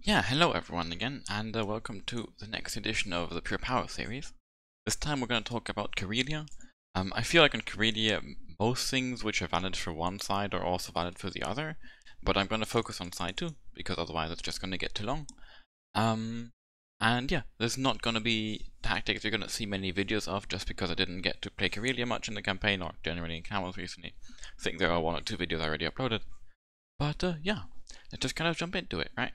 Yeah, hello everyone again, and welcome to the next edition of the Pure Power series. This time we're going to talk about Karelia. I feel like in Karelia, most things which are valid for one side are also valid for the other, but I'm going to focus on side 2, because otherwise it's just going to get too long. And yeah, there's not going to be tactics you're going to see many videos of, just because I didn't get to play Karelia much in the campaign, or generally in camels recently. I think there are 1 or 2 videos already uploaded. But yeah, let's just kind of jump into it, right?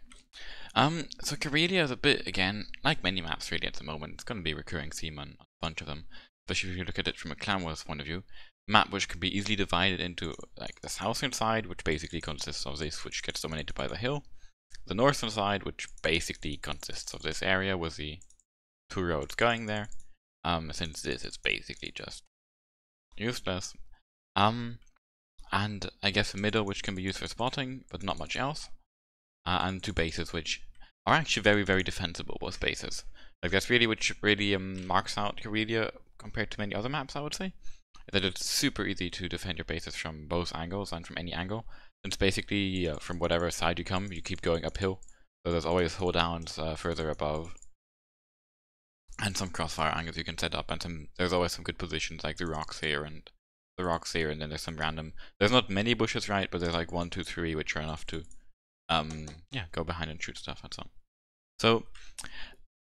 So Karelia is a bit, again, like many maps really at the moment, it's going to be a recurreme theme on a bunch of them, especially if you look at it from a clan wars point of view. Map which can be easily divided into like the southern side, which basically consists of this, which gets dominated by the hill. The northern side, which basically consists of this area with the 2 roads going there. Since this is basically just useless. And I guess the middle, which can be used for spotting, but not much else. And 2 bases which are actually very defensible, both bases. Like that's really which really marks out Karelia compared to many other maps, I would say. That it's super easy to defend your bases from both angles and from any angle. Since basically from whatever side you come, you keep going uphill. So there's always hold downs further above. And some crossfire angles you can set up, and there's always some good positions like the rocks here and then there's some random. There's not many bushes, right? But there's like 1, 2, 3 which are enough to yeah, go behind and shoot stuff and so on. So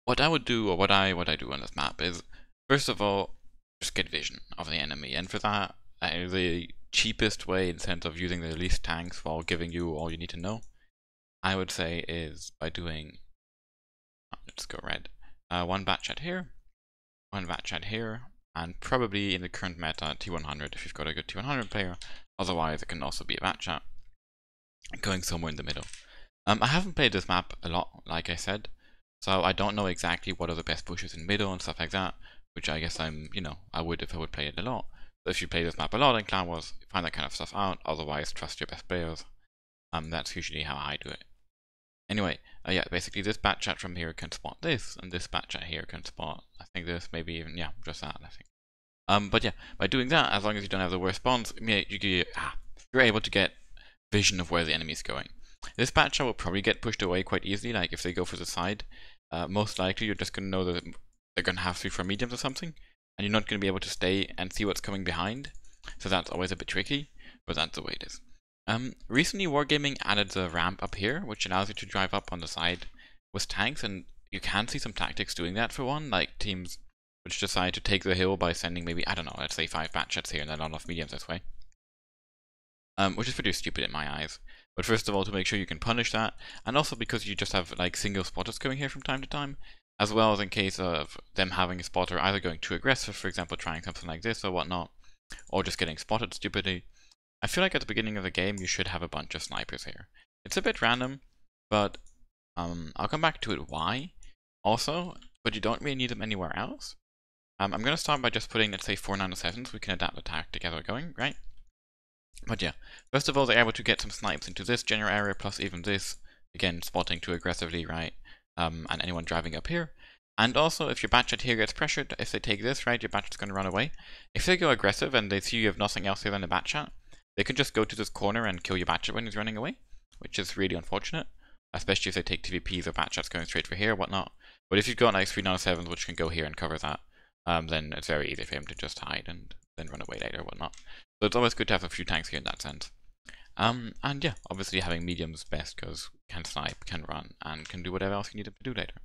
what I would do, or what I do on this map is, first of all, just get vision of the enemy, and for that, the cheapest way in sense of using the least tanks while giving you all you need to know, I would say is by doing, let's go red, 1 bat chat here, 1 bat chat here, and probably in the current meta T100 if you've got a good T100 player. Otherwise it can also be a bat chat going somewhere in the middle. I haven't played this map a lot, like I said, so I don't know exactly what are the best bushes in middle and stuff like that, which I guess I would if I would play it a lot. So if you play this map a lot in Clan Wars, find that kind of stuff out, otherwise trust your best players. That's usually how I do it. Anyway, yeah, basically this bat chat from here can spot this, and this bat chat here can spot, I think this, maybe even, yeah, just that, I think. But yeah, by doing that, as long as you don't have the worst spawns, you're able to get vision of where the enemy is going. This bat chat will probably get pushed away quite easily, like if they go for the side. Most likely you're just going to know that they're going to have 3 for mediums or something, and you're not going to be able to stay and see what's coming behind, so that's always a bit tricky, but that's the way it is. Recently Wargaming added the ramp up here, which allows you to drive up on the side with tanks, and you can see some tactics doing that for one, like teams which decide to take the hill by sending maybe, I don't know, let's say 5 bat chats here and then a lot of mediums this way. Which is pretty stupid in my eyes. But first of all, to make sure you can punish that, and also because you just have like single spotters going here from time to time, as well as in case of them having a spotter either going too aggressive, for example trying something like this or whatnot, or just getting spotted stupidly. I feel like at the beginning of the game you should have a bunch of snipers here. It's a bit random, but I'll come back to it why also, but you don't really need them anywhere else. I'm going to start by just putting, let's say, 4 907s, we can adapt the tactic as we're going, right? But yeah, first of all, they're able to get some snipes into this general area, plus even this, again, spotting too aggressively, right? And anyone driving up here. And also, if your bat chat here gets pressured, if they take this, right, your bat chat's going to run away. If they go aggressive and they see you have nothing else here than a bat chat, they can just go to this corner and kill your bat chat when he's running away, which is really unfortunate, especially if they take TVPs or bat chats going straight for here or whatnot. But if you've got like 3 907s which can go here and cover that, then it's very easy for him to just hide and then run away later or whatnot. So it's always good to have a few tanks here in that sense. And yeah, obviously having mediums best because can snipe, can run, and can do whatever else you need them to do later.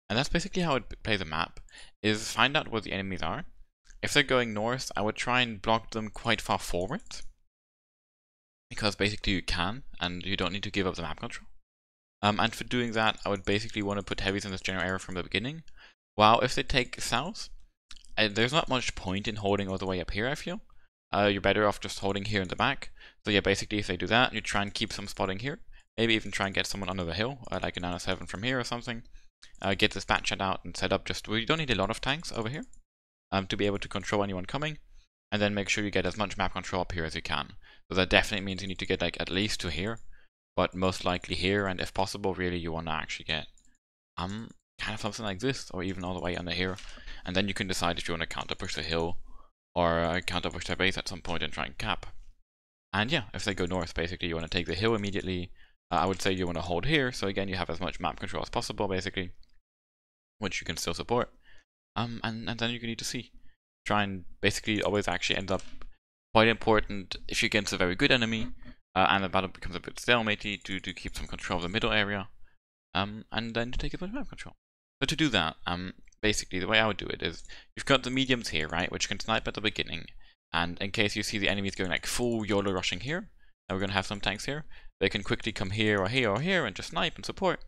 And that's basically how I would play the map, is find out where the enemies are. If they're going north, I would try and block them quite far forward, because basically you can, and you don't need to give up the map control. And for doing that, I would basically want to put heavies in this general area from the beginning. While if they take south, there's not much point in holding all the way up here, I feel. You're better off just holding here in the back. So yeah, basically if they do that, you try and keep some spotting here. Maybe even try and get someone under the hill, like a 907 from here or something. Get this bat chat out and set up just, well, you don't need a lot of tanks over here to be able to control anyone coming. And then make sure you get as much map control up here as you can. So that definitely means you need to get like at least to here, but most likely here, and if possible, really you want to actually get kind of something like this, or even all the way under here, and then you can decide if you want to counter push the hill or counter push their base at some point and try and cap. And yeah, if they go north, basically you want to take the hill immediately, I would say you want to hold here, so again you have as much map control as possible basically, which you can still support. And then you can need to see. Try and basically always actually ends up quite important if you're against a very good enemy, and the battle becomes a bit stalematy to keep some control of the middle area, and then to take as much map control. So to do that, basically the way I would do it is, you've got the mediums here, right, which can snipe at the beginning, and in case you see the enemies going like full YOLO rushing here, and we're going to have some tanks here, they can quickly come here or here or here and just snipe and support.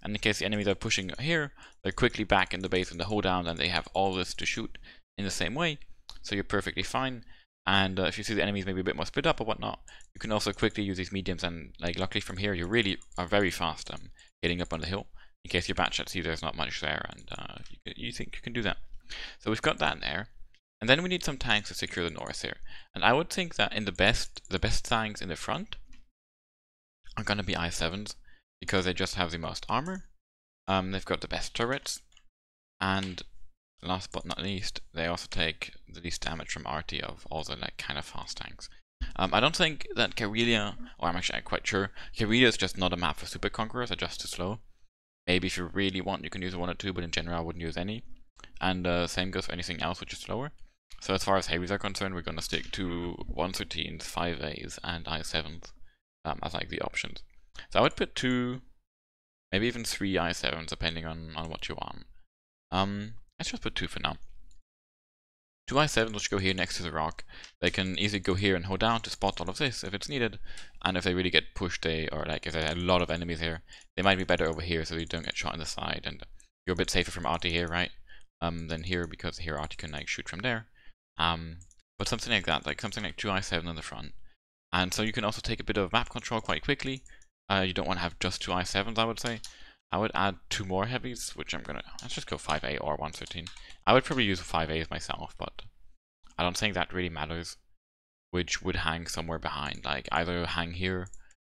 And in case the enemies are pushing here, they're quickly back in the base and the hold down, and they have all this to shoot in the same way, so you're perfectly fine. And if you see the enemies maybe a bit more split up or whatnot, you can also quickly use these mediums, and like luckily from here you really are very fast getting up on the hill, in case your batchat sees there's not much there, and you think you can do that. So we've got that there. And then we need some tanks to secure the north here. And I would think that in the best tanks in the front are going to be I7s, because they just have the most armor. They've got the best turrets, and last but not least, they also take the least damage from RT of all the like kind of fast tanks. I don't think that Karelia, or I'm actually quite sure, Karelia is just not a map for super conquerors, they're just too slow. Maybe if you really want, you can use one or two, but in general I wouldn't use any. And same goes for anything else which is slower. So as far as heavies are concerned, we're going to stick to 113s, 5As, and I7s as like the options. So I would put 2, maybe even 3 I7s, depending on what you want. Let's just put 2 for now. 2 I7s which go here next to the rock. They can easily go here and hold down to spot all of this if it's needed. And if they really get pushed, or like if there are a lot of enemies here, they might be better over here so you don't get shot in the side, and you're a bit safer from RT here, right? Than here, because here RT can like shoot from there. But something like that, like something like 2 I7 in the front. And so you can also take a bit of map control quite quickly. You don't want to have just 2 I7s, I would say. I would add 2 more heavies, which let's just go 5A or 113. I would probably use 5As myself, but I don't think that really matters, which would hang somewhere behind. Like either hang here,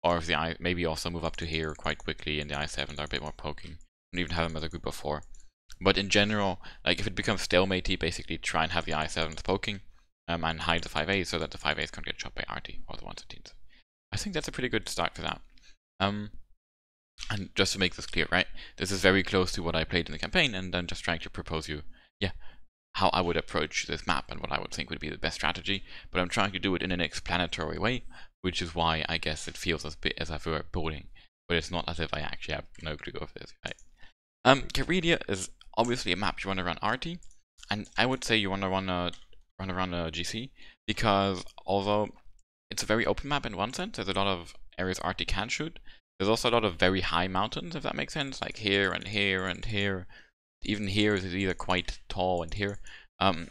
or if the maybe also move up to here quite quickly, and the I7s are a bit more poking, and even have them as a group of 4. But in general, like if it becomes stalematy, basically try and have the I7s poking, and hide the 5As so that the 5As can't get shot by RT or the 113s. I think that's a pretty good start for that. And just to make this clear, right, this is very close to what I played in the campaign, and then just trying to propose you, how I would approach this map and what I would think would be the best strategy, but I'm trying to do it in an explanatory way, which is why I guess it feels as if we were building, but it's not as if I actually have no clue of this, right? Karelia is obviously a map you want to run RT, and I would say you want to run around a GC, because although it's a very open map in one sense, there's a lot of areas RT can shoot, there's also a lot of very high mountains, if that makes sense, like here and here and here. Even here is either quite tall, and here, and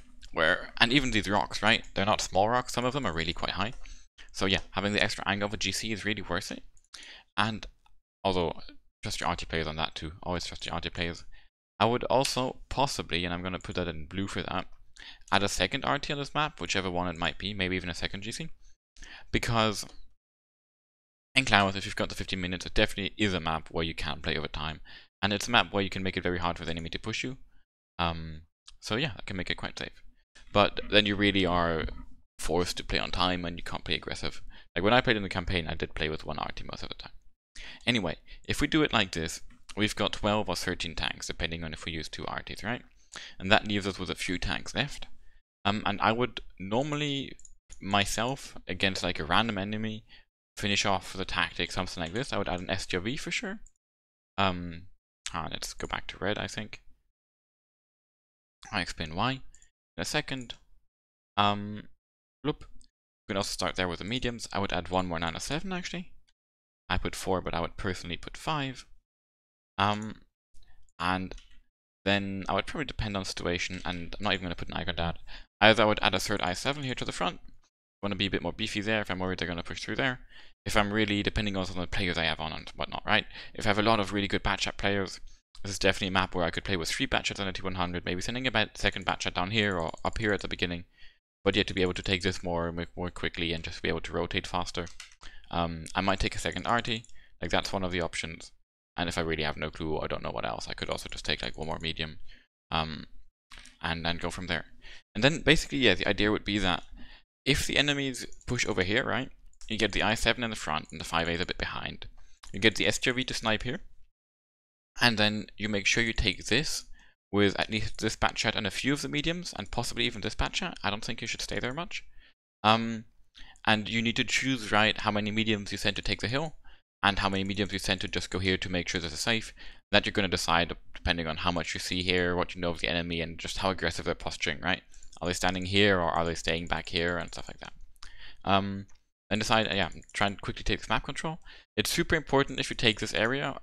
even these rocks, right? They're not small rocks, some of them are really quite high. So yeah, having the extra angle of a GC is really worth it. And although, trust your RT players on that too, always trust your RT players. I would also possibly, and I'm going to put that in blue for that, add a second RT on this map, whichever one it might be, maybe even a second GC. Because in Cloud, if you've got the 15 minutes, it definitely is a map where you can play over time. And it's a map where you can make it very hard for the enemy to push you. So yeah, that can make it quite safe. But then you really are forced to play on time, and you can't play aggressive. Like when I played in the campaign, I did play with 1 RT most of the time. Anyway, if we do it like this, we've got 12 or 13 tanks, depending on if we use 2 RTs, right? And that leaves us with a few tanks left. And I would normally, myself, against like a random enemy, finish off the tactic, something like this. I would add an STRV for sure. Let's go back to red, I think. I'll explain why in a second. Loop. We can also start there with the mediums. I would add 1 more 907 actually. I put 4, but I would personally put 5. And then I would probably depend on situation, and I'm not even going to put an icon down. Either I would add a third I7 here to the front. Want to be a bit more beefy there if I'm worried they're going to push through there. If I'm really, depending on the players I have on and whatnot, right? If I have a lot of really good batchat players, this is definitely a map where I could play with 3 batchats on a T100, maybe sending a second batchat down here or up here at the beginning, but yet to be able to take this more quickly and just be able to rotate faster. I might take a second RT, like that's one of the options. And if I really have no clue or don't know what else, I could also just take like 1 more medium, and then go from there. And then basically, yeah, the idea would be that if the enemies push over here, right, you get the I7 in the front and the 5As a bit behind. you get the SJV to snipe here, and then you make sure you take this with at least this batchat and a few of the mediums, and possibly even this batchat. I don't think you should stay there much. And you need to choose right how many mediums you send to take the hill, and how many mediums you send to just go here to make sure this is safe. That you're going to decide depending on how much you see here, what you know of the enemy, and just how aggressive they're posturing, right? Are they standing here, or are they staying back here, and stuff like that. Then decide, try and quickly take this map control. It's super important if you take this area,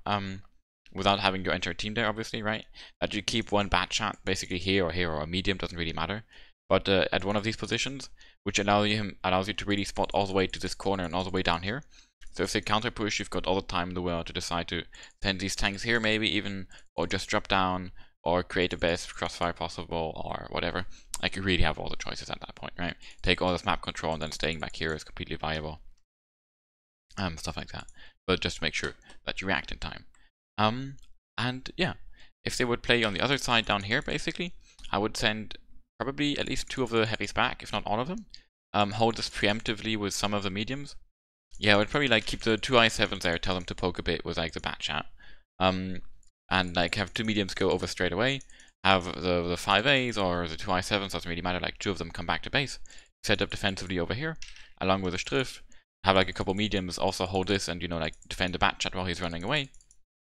without having your entire team there, obviously, right? That you keep one batchat basically here, or a medium, doesn't really matter. But at one of these positions, which allows you to really spot all the way to this corner and all the way down here. So if they counter push, you've got all the time in the world to decide to send these tanks here, maybe even, or just drop down, or create the best crossfire possible, or whatever. Like, you really have all the choices at that point, right? Take all this map control, and then staying back here is completely viable. Stuff like that. But just make sure that you react in time. And yeah, if they would play on the other side down here, basically, I would send probably at least 2 of the heavies back, if not all of them. Hold this preemptively with some of the mediums. Yeah, I would probably like keep the 2 I7s there, tell them to poke a bit with like the batchat. And like have 2 mediums go over straight away. Have the 5As or the 2 I7s, doesn't really matter, like 2 of them come back to base. Set up defensively over here, along with the Striff. Have like a couple mediums also hold this and, you know, like defend the batchat while he's running away.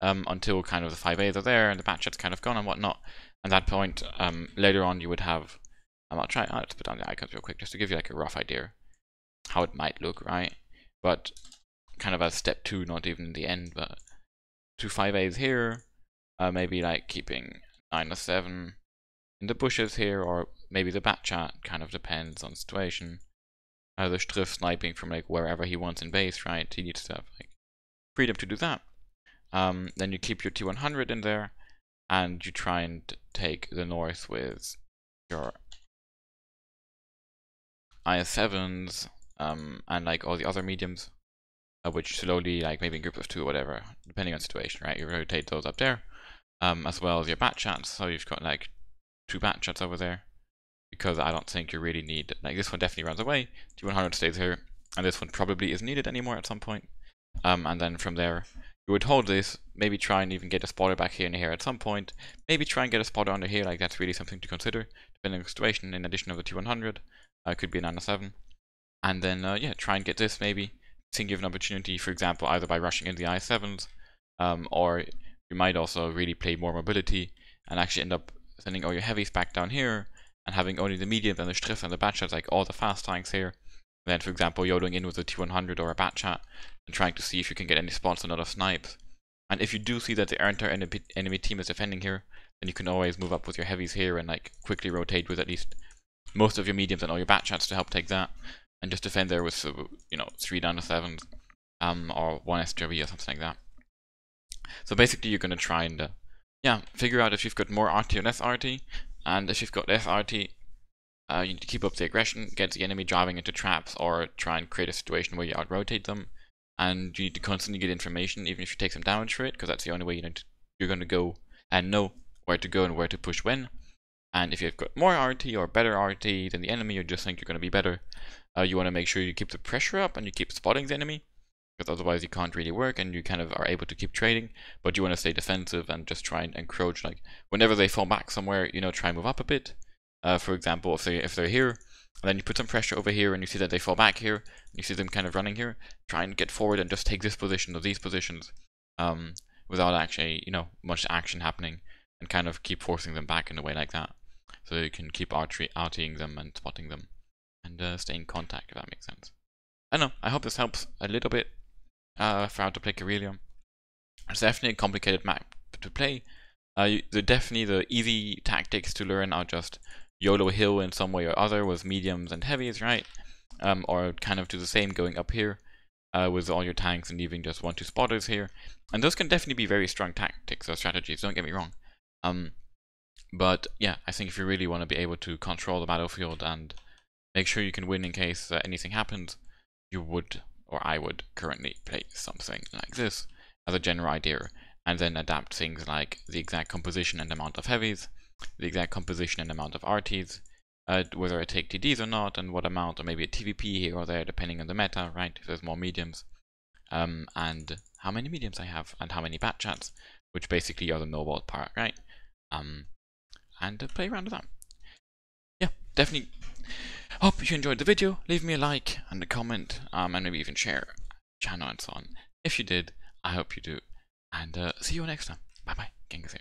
Until kind of the 5As are there and the batchat's kind of gone and whatnot. At that point, later on you would have, let's put down the icons real quick just to give you like a rough idea how it might look, right? But kind of as step 2, not even the end, but 2 5As here, maybe like keeping 9 or 7 in the bushes here, or maybe the batchat, kind of depends on the situation. The Striff sniping from like wherever he wants in base, right? He needs to have like freedom to do that. Then you keep your T100 in there, and you try and take the north with your IS-7s, and like all the other mediums, which slowly, like maybe in groups of 2 or whatever, depending on situation, right? You rotate those up there, as well as your batchats. So you've got like 2 batchats over there, because I don't think you really need, like this one definitely runs away, T100 stays here, and this one probably isn't needed anymore at some point. And then from there, you would hold this, maybe try and even get a spotter back here and here at some point, maybe try and get a spotter under here, like that's really something to consider, depending on the situation, in addition of the T100, could be a 907. And then, yeah, try and get this maybe, think you have an opportunity, for example, either by rushing in the I7s, or you might also really play more mobility, and actually end up sending all your heavies back down here, and having only the mediums and the Striff and the batchats, like all the fast tanks here. Then, for example, yodeling in with a T100 or a batchat, and trying to see if you can get any spots on other snipes. And if you do see that the entire enemy team is defending here, then you can always move up with your heavies here and like quickly rotate with at least most of your mediums and all your batchats to help take that, and just defend there with, you know, 3 down to 7s, or 1 SJV or something like that. So basically, you're gonna try and figure out if you've got more RT or less RT, and if you've got less RT, you need to keep up the aggression, get the enemy driving into traps, or try and create a situation where you out-rotate them. And you need to constantly get information, even if you take some damage for it, because that's the only way you're going to go and know where to go and where to push when. And if you've got more RT or better RT than the enemy, you just think you're going to be better, you want to make sure you keep the pressure up and you keep spotting the enemy, because otherwise you can't really work and you kind of are able to keep trading. But you want to stay defensive and just try and encroach, like whenever they fall back somewhere, you know, try and move up a bit. For example, if they're here, and then you put some pressure over here and you see that they fall back here, and you see them kind of running here, try and get forward and just take this position or these positions, without actually, you know, much action happening, and kind of keep forcing them back in a way like that. So you can keep RTing them and spotting them, and stay in contact, if that makes sense. I don't know, I hope this helps a little bit for how to play Karelia. It's definitely a complicated map to play. Definitely the easy tactics to learn are just YOLO hill in some way or other with mediums and heavies, right? Or kind of do the same going up here with all your tanks and leaving just 1-2 spotters here. And those can definitely be very strong tactics or strategies, don't get me wrong. But yeah, I think if you really want to be able to control the battlefield and make sure you can win in case anything happens, you would, or I would, currently play something like this as a general idea, and then adapt things like the exact composition and amount of heavies, the exact composition and amount of RTs, whether I take TDs or not, and what amount, or maybe a TVP here or there, depending on the meta, right, if there's more mediums. and how many mediums I have, and how many bat chats, which basically are the no WOT part, right? And play around with that. Yeah, definitely. Hope you enjoyed the video. Leave me a like and a comment, and maybe even share channel and so on. If you did, I hope you do. And see you next time. Bye bye. Genghis here.